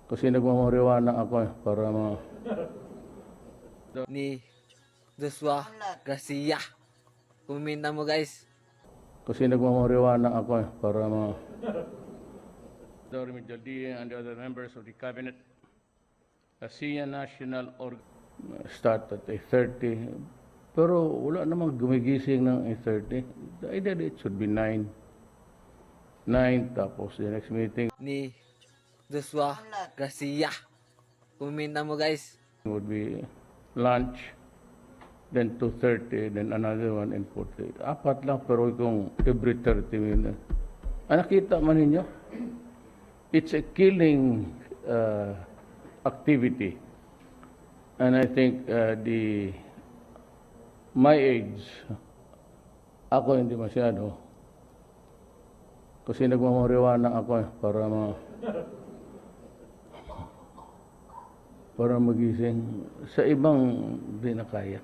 Kasi nagmamariwana ako para ni Joshua Garcia. Kumenta mo guys. Kasi nagmamariwana ako para the remedial DA and the other members of the cabinet. ASEAN National start at 8:30. Pero wala namang gumigising ng 8:30. The idea that it should be 9. 9 tapos the next meeting Ni Joshua Garcia. Kumenta mo guys. would be lunch, then 2:30, then another one in 40. Apat lang pero kung every 30 minutes. Nakita man ninyo? It's a killing activity. And I think my age, ako hindi masyado. Kasi nagmamariwana ako para magising. Sa ibang di na kaya.